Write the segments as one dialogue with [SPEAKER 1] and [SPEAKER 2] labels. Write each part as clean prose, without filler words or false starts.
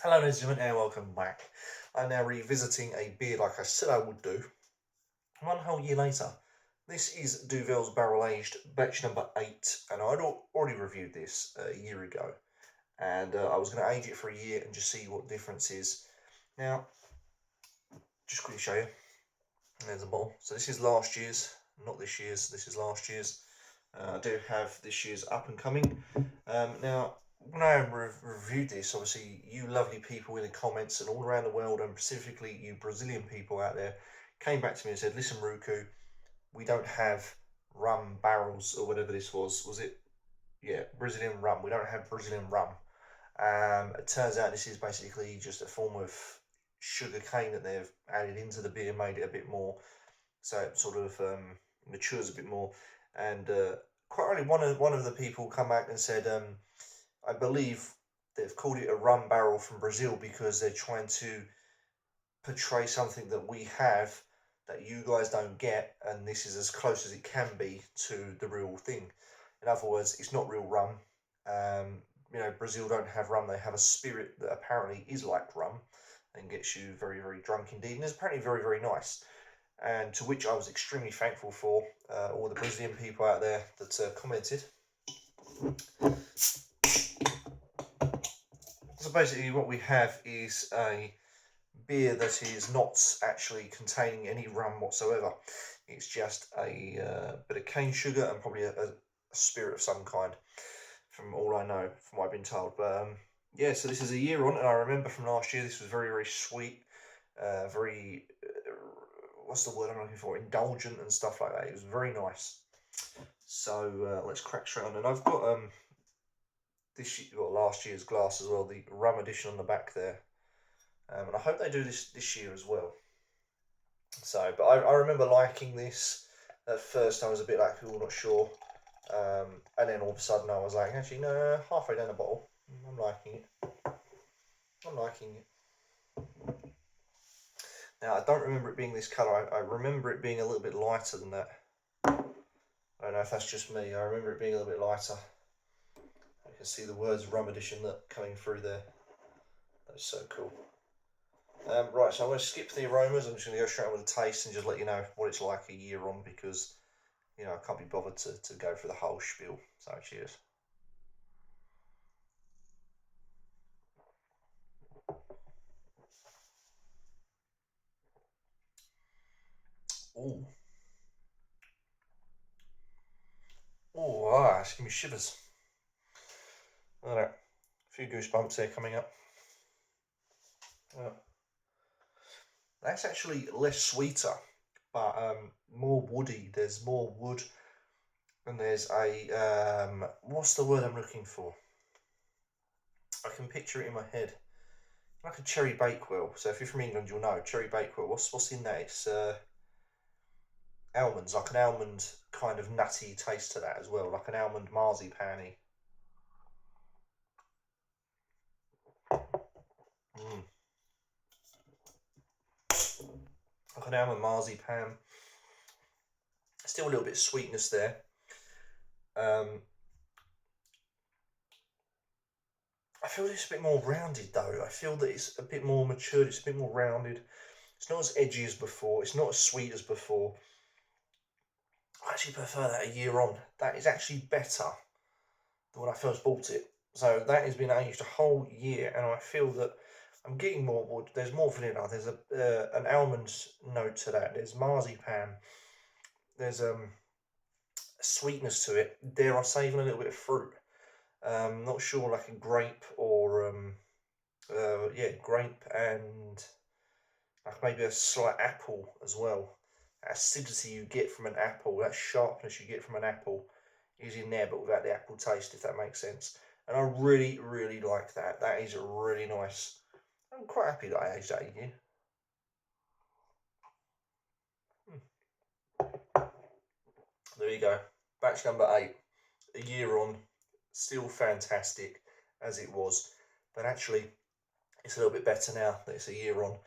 [SPEAKER 1] Hello ladies and gentlemen and welcome back. I'm now revisiting a beer like I said I would do, one whole year later. This is Duvel's Barrel Aged batch number 8, and I'd already reviewed this a year ago, and I was going to age it for a year and just see what the difference is. Now, just quickly show you, there's a bottle. So this is last year's, not this year's, this is last year's. I do have this year's up and coming. Now, when I reviewed this, obviously you lovely people in the comments and all around the world, and specifically you Brazilian people out there, came back to me and said, listen Ruku, we don't have rum barrels, or whatever this was it? Yeah, Brazilian rum. We don't have Brazilian rum. It turns out this is basically just a form of sugar cane that they've added into the beer, made it a bit more, so it sort of matures a bit more. And quite rightly, one of the people come back and said, I believe they've called it a rum barrel from Brazil because they're trying to portray something that we have that you guys don't get, and this is as close as it can be to the real thing. In other words, it's not real rum. Brazil don't have rum. They have a spirit that apparently is like rum and gets you very, very drunk indeed, and is apparently very, very nice. And to which I was extremely thankful for all the Brazilian people out there that commented. So basically what we have is a beer that is not actually containing any rum whatsoever. It's just a bit of cane sugar and probably a spirit of some kind, from all I know, from what I've been told. But yeah, so this is a year on, and I remember from last year this was very, very sweet, very, what's the word I'm looking for, indulgent and stuff like that. It was very nice. So let's crack straight on. And I've got last year's glass as well, the rum edition on the back there. And I hope they do this year as well. So, but I remember liking this. At first I was a bit like, oh, not sure. And then all of a sudden I was like, actually, no, halfway down the bottle, I'm liking it. I'm liking it. Now, I don't remember it being this colour. I remember it being a little bit lighter than that. I don't know if that's just me. I remember it being a little bit lighter. I can see the words rum edition coming through there. That's so cool. Right, so I'm going to skip the aromas. I'm just going to go straight on with the taste and just let you know what it's like a year on, because, you know, I can't be bothered to go for the whole spiel. So, cheers. Ooh. Oh, it's giving me shivers. I don't know. A few goosebumps there coming up. That's actually less sweeter, but more woody. There's more wood, and there's a what's the word I'm looking for? I can picture it in my head, like a cherry bakewell. So if you're from England, you'll know cherry bakewell. What's in that? It's almonds, like an almond kind of nutty taste to that as well, like an almond marzipan-y. Like an almond marzipan. Still a little bit of sweetness there. I feel it's a bit more rounded though. I feel that it's a bit more matured, it's a bit more rounded. It's not as edgy as before, it's not as sweet as before. I actually prefer that a year on. That is actually better than when I first bought it. So that has been aged a whole year, and I feel that I'm getting more wood. There's more vanilla. There's an almond note to that. There's marzipan. There's sweetness to it. Dare I say, even a little bit of fruit. Not sure, like a grape or yeah, grape and like maybe a slight apple as well. That acidity you get from an apple, that sharpness you get from an apple is in there, but without the apple taste, if that makes sense. And I really, really like that. That is really nice. I'm quite happy that I aged that again. There you go. Batch number 8. A year on. Still fantastic as it was. But actually, it's a little bit better now that it's a year on.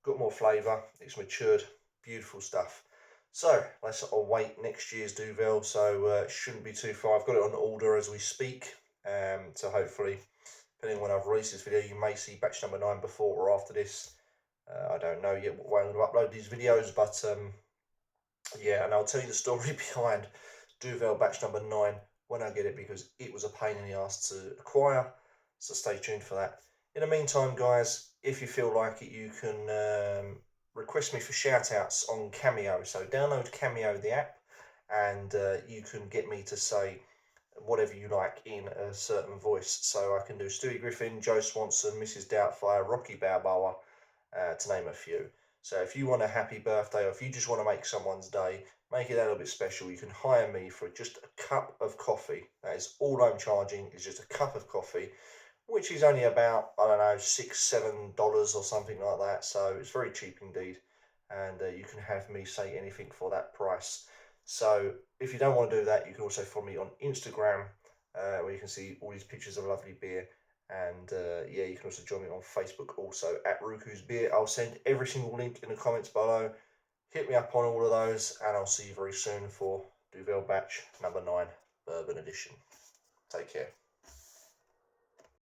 [SPEAKER 1] Got more flavour. It's matured. Beautiful stuff. So let's await next year's Duvel. So it shouldn't be too far. I've got it on order as we speak. So hopefully, depending on when I've released this video, you may see batch number 9 before or after this. I don't know yet what way I'm going to upload these videos, but yeah, and I'll tell you the story behind Duvel batch number 9 when I get it, because it was a pain in the ass to acquire, so stay tuned for that. In the meantime, guys, if you feel like it, you can request me for shout-outs on Cameo. So download Cameo, the app, and you can get me to say whatever you like in a certain voice. So I can do Stewie Griffin, Joe Swanson, Mrs. Doubtfire, Rocky Balboa, to name a few. So if you want a happy birthday, or if you just want to make someone's day, make it a little bit special, you can hire me for just a cup of coffee. That is all I'm charging, is just a cup of coffee, which is only about, I don't know, $6-7 or something like that. So it's very cheap indeed, and you can have me say anything for that price. So if you don't want to do that, you can also follow me on Instagram, where you can see all these pictures of lovely beer. And yeah, you can also join me on Facebook, also at Ruku's Beer. I'll send every single link in the comments below. Hit me up on all of those, and I'll see you very soon for Duvel batch number 9 Bourbon Edition. Take care.